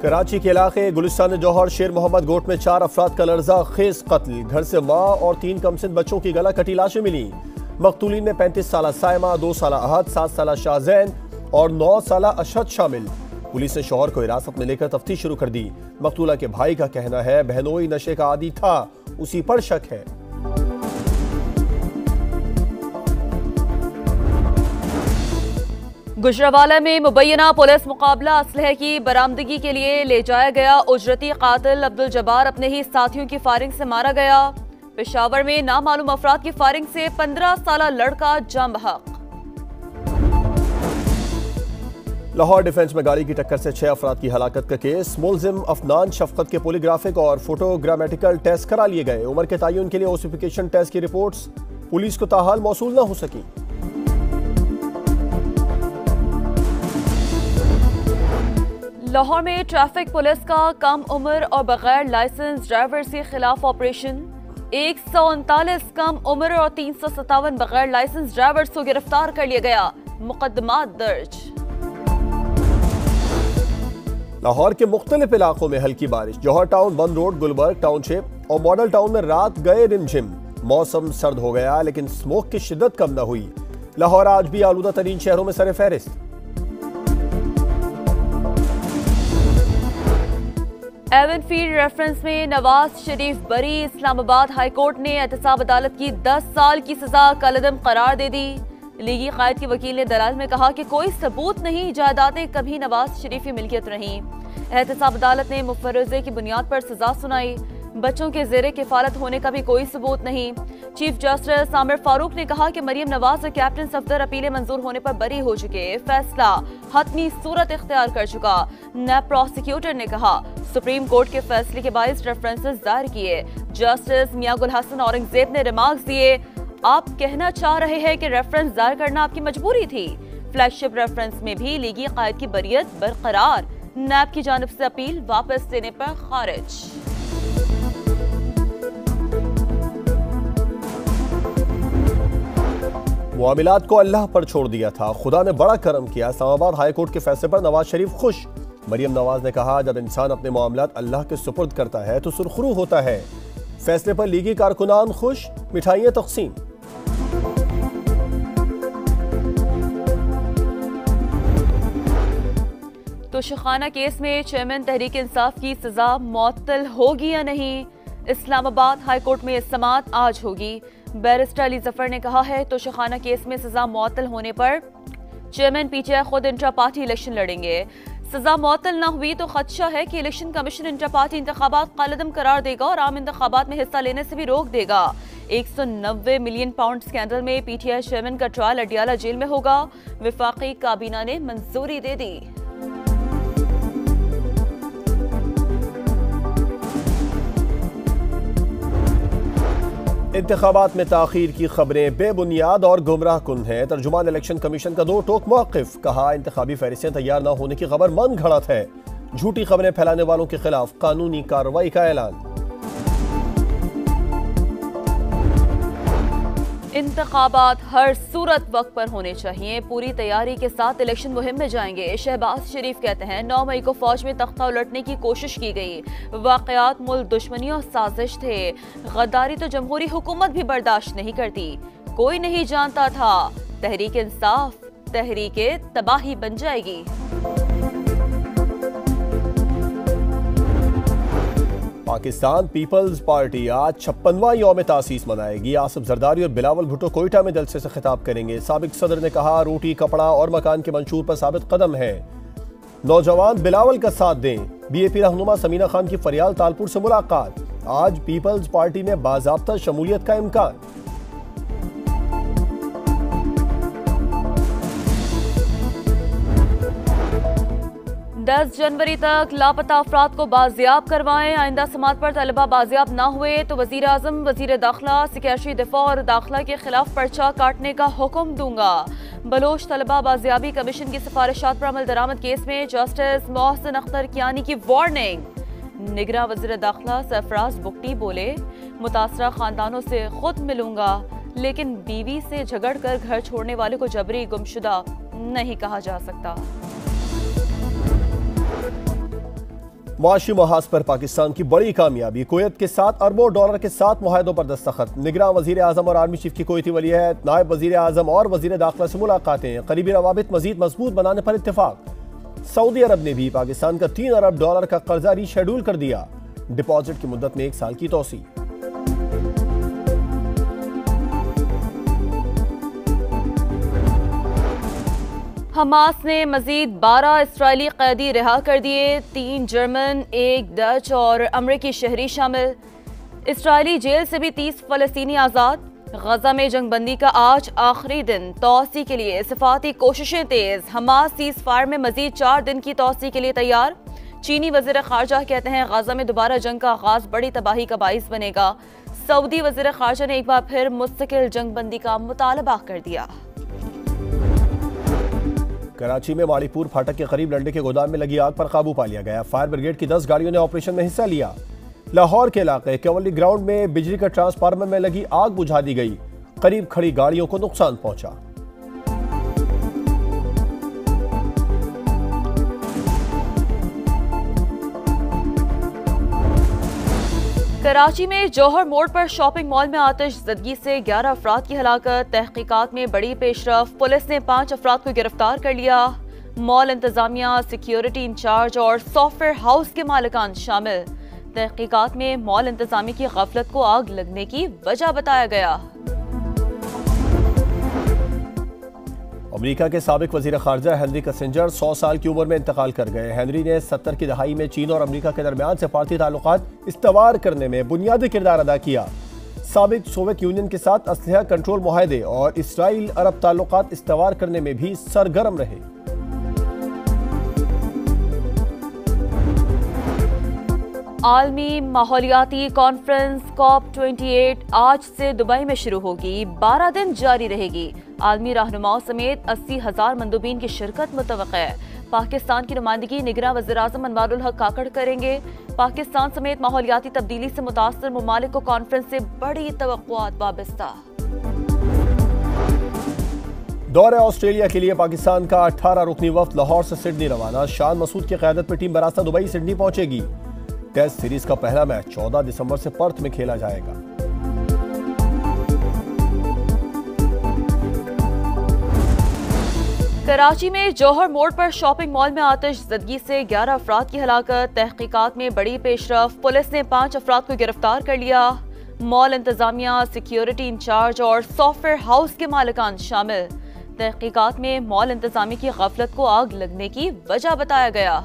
कराची के इलाके गुलिस्तान जौहर शेर मोहम्मद गोट में 4 अफराद का लर्जा खेज कत्ल। घर से माँ और 3 कमसिन बच्चों की गला कटी लाशें मिली। मकतूलीन में 35 साला सायमा, 2 साला अहद, 7 साला शाहजैन और 9 साला अशहद शामिल। पुलिस ने शौहर को हिरासत में लेकर तफ्तीश शुरू कर दी। मकतूला के भाई का कहना है बहनोई नशे का आदी था, उसी पर शक है। गुजरावाला में मुबैना पुलिस मुकाबला असलहे की बरामदगी के लिए ले जाया गया। उजरती कातिल अब्दुल जब्बार अपने ही साथियों की फायरिंग से मारा गया। पेशावर में नामालूम अफराद की फायरिंग से 15 साला लड़का जाम बहक। लाहौर डिफेंस में गाड़ी की टक्कर से 6 अफराद की हलाकत का केस। मुलजिम अफनान शफकत के पोलीग्राफिक और फोटोग्रामेटिकल टेस्ट करा लिए गए। उम्र के तयन के लिए ओसिफिकेशन टेस्ट की रिपोर्ट्स पुलिस को ताहाल मौसूल न हो सकी। लाहौर में ट्रैफिक पुलिस का कम उम्र और बगैर लाइसेंस ड्राइवर्स के खिलाफ ऑपरेशन। 139 कम उम्र और 357 बगैर लाइसेंस ड्राइवर्स को गिरफ्तार कर लिया गया। मुकदमात दर्ज। लाहौर के मुख्तलिफ इलाकों में हल्की बारिश। जौहर टाउन, बंद रोड, गुलबर्ग टाउनशिप और मॉडल टाउन में रात गए रिमझिम। मौसम सर्द हो गया लेकिन स्मोक की शिद्दत कम न हुई। लाहौर आज भी आलूदा तरीन शहरों में सर फहरिस्त। एवनफील्ड रेफरेंस में नवाज शरीफ बरी। इस्लामाबाद हाईकोर्ट ने एहतसाब अदालत की 10 साल की सजा कलअदम करार दे दी। लीगी कायद के वकील ने दलाल में कहा कि कोई सबूत नहीं, जायदादें कभी नवाज शरीफ की मिल्कियत रहीं। एहतसाब अदालत ने मुफर्रजे की बुनियाद पर सजा सुनाई। बच्चों के जेरे किफालत होने का भी कोई सबूत नहीं। चीफ जस्टिस आमिर फारूक ने कहा कि मरियम नवाज और कैप्टन सफदर अपीलें मंजूर होने पर बरी हो चुके। फैसला हतमी सूरत इख्तियार कर चुका। नैब प्रोसिक्यूटर ने कहा सुप्रीम कोर्ट के फैसले के बायस रेफरेंसेस दायर किए। जस्टिस मियां गुल हसन औरंगजेब ने रिमार्क्स दिए, आप कहना चाह रहे हैं कि रेफरेंस दायर करना आपकी मजबूरी थी। फ्लैगशिप रेफरेंस में भी लीगी कायद की बरियत बरकरार। नैब की जानिब से अपील वापस लेने पर खारिज। मामलात को अल्लाह पर छोड़ दिया था, खुदा ने बड़ा करम किया। इस्लामाबाद हाईकोर्ट के फैसले पर नवाज शरीफ खुश। मरियम नवाज ने कहा जब इंसान अपने मामलात अल्लाह के सुपुर्द करता है तो सुरखरू होता है। फैसले पर लीगी कारकुनान खुश, मिठाइयां तकसीम। तोशाखाना केस में चेयरमैन तहरीक इंसाफ की सजा मुअत्तल होगी या नहीं। इस्लामाबाद हाईकोर्ट में समाअत आज होगी। बैरिस्टर अली जफर ने कहा है तोशाखाना केस में सजा मुअत्तल होने पर चेयरमैन पीटीआई खुद इंट्रा पार्टी इलेक्शन लड़ेंगे। सजा मुअत्तल न हुई तो खदशा है कि इलेक्शन कमीशन इंट्रा पार्टी इंतखाबात कलअदम करार देगा और आम इंतखाबात में हिस्सा लेने से भी रोक देगा। 190 मिलियन पाउंड स्कैंडल में पीटीआई चेयरमैन का ट्रायल अडियाला जेल में होगा। विफाकी काबीना ने मंजूरी दे दी। इंतखाबात में ताखीर की खबरें बेबुनियाद और गुमराह कुन हैं। तर्जुमान इलेक्शन कमीशन का 2 टोक मौक़िफ़। कहा इंतखाबी फहरिस्तें तैयार न होने की खबर मन घड़त है। झूठी खबरें फैलाने वालों के खिलाफ कानूनी कार्रवाई का ऐलान। इंतखाबात हर सूरत वक्त पर होने चाहिए। पूरी तैयारी के साथ इलेक्शन मुहिम में जाएंगे। शहबाज शरीफ कहते हैं 9 मई को फौज में तख्ता उलटने की कोशिश की गई। वाकयात मुल्क दुश्मनी और साजिश थे। गद्दारी तो जमहूरी हुकूमत भी बर्दाश्त नहीं करती। कोई नहीं जानता था तहरीक इंसाफ तहरीके तबाही बन जाएगी। पाकिस्तान पीपल्स पार्टी आज 56वां यौम तासीस मनाएगी। आसिफ जरदारी और बिलावल भुट्टो कोयटा में जलसे से खिताब करेंगे। साबिक सदर ने कहा रोटी, कपड़ा और मकान के मंशूर पर साबित कदम है। नौजवान बिलावल का साथ दें। बीएपी रहनुमा समीना खान की फरियाल तालपुर से मुलाकात। आज पीपल्स पार्टी में बाज़ाब्ता शमूलियत का इम्कान। दस जनवरी तक लापता अफराद को बाजियाब करवाएं। आइंदा समात पर तलबा बाजियाब न हुए तो वजीर आजम, वजीर दाखिला, सेक्रेटरी दिफा और दाखिला के खिलाफ पर्चा काटने का हुक्म दूंगा। बलोच तलबा बाजियाबी कमीशन की सिफारिशात पर अमल दरामद केस में जस्टिस मोहसिन अख्तर कियानी की वार्निंग। निगरां वजीर दाखिला सरफराज बुगटी बोले मुतासरा खानदानों से खुद मिलूंगा लेकिन बीवी से झगड़ कर घर छोड़ने वाले को जबरी गुमशुदा नहीं कहा जा सकता। मुआशी महाज पर पाकिस्तान की बड़ी कामयाबी, कुवैत के साथ अरबों डॉलर के 7 मुआहदों पर दस्तखत। निगरान वजीर आजम और आर्मी चीफ की कुवैती वलीअहद, नायब वजीर आजम और वजीर दाखिला से मुलाकातें, करीबी रवाबित मजीद मजबूत बनाने पर इत्तेफाक। सऊदी अरब ने भी पाकिस्तान का 3 अरब डॉलर का कर्जा रीशेड्यूल कर दिया। डिपॉजिट की मुद्दत में 1 साल की तोसी। हमास ने मजीद 12 इसराइली कैदी रिहा कर दिए। 3 जर्मन, 1 डच और अमरीकी शहरी शामिल। इसराइली जेल से भी 30 फलस्तीनी आज़ाद। गजा में जंगबंदी का आज आखिरी दिन, तौसी के लिए सिफाती कोशिशें तेज। हमास सीज फायर में मजीद 4 दिन की तौसी के लिए तैयार। चीनी वजीर खारजा कहते हैं गजा में दोबारा जंग का आगाज बड़ी तबाही का बाइस बनेगा। सऊदी वजीर खारजा ने एक बार फिर मुस्तकिल जंगबंदी का मुतालबा कर दिया। कराची में माड़ीपुर फाटक के करीब लंडे के गोदाम में लगी आग पर काबू पा लिया गया। फायर ब्रिगेड की 10 गाड़ियों ने ऑपरेशन में हिस्सा लिया। लाहौर के इलाके कैवली ग्राउंड में बिजली के ट्रांसफार्मर में लगी आग बुझा दी गई। करीब खड़ी गाड़ियों को नुकसान पहुंचा। कराची में जौहर मोड़ पर शॉपिंग मॉल में आतिशज़दगी से 11 अफराद की हलाकत। तहकीकात में बड़ी पेशरफ, पुलिस ने 5 अफराद को गिरफ्तार कर लिया। मॉल इंतजामिया, सिक्योरिटी इंचार्ज और सॉफ्टवेयर हाउस के मालिकान शामिल। तहकीकात में मॉल इंतजामी की गफलत को आग लगने की वजह बताया गया। अमेरिका के साबिक वजीर खारजा हेनरी किसिंजर 100 साल की उम्र में इंतकाल कर गए। हेनरी ने 70 की दहाई में चीन और अमेरिका के दरमियान सफारती ताल्लुकात इस्तवार करने में बुनियादी किरदार अदा किया। साबिक सोवियत यूनियन के साथ असलहा कंट्रोल मुआहदे और इसराइल अरब ताल्लुकात इस्तवार करने में भी सरगर्म रहे। आलमी माहौलियाती कॉन्फ्रेंस COP28 आज से दुबई में शुरू होगी। 12 दिन जारी रहेगी। आलमी रहनुमाओं समेत 80,000 मंदूबीन की शिरकत मुतवक्का है। पाकिस्तान की नुमाइंदगी निगरान वज़ीर-ए-आज़म अनवारुल हक काकड़ करेंगे। पाकिस्तान समेत माहौलियाती तब्दीली से मुतासर ममालिक को कॉन्फ्रेंस से बड़ी तवक्कुआत वाबस्ता। दौरे ऑस्ट्रेलिया के लिए पाकिस्तान का 18 रुकनी वफ्द लाहौर से सिडनी रवाना। शान मसूद की क़यादत में टीम बरास्ता दुबई सिडनी पहुंचेगी। टेस्ट सीरीज का पहला मैच 14 दिसंबर से पर्थ में खेला जाएगा। कराची में जौहर मोड़ पर शॉपिंग मॉल में आतिशज़दगी से 11 अफराद की हलाकत। तहकीकात में बड़ी पेशरफ, पुलिस ने 5 अफराद को गिरफ्तार कर लिया। मॉल इंतजामिया, सिक्योरिटी इंचार्ज और सॉफ्टवेयर हाउस के मालिकान शामिल। तहकीकात में मॉल इंतजामी की गफलत को आग लगने की वजह बताया गया।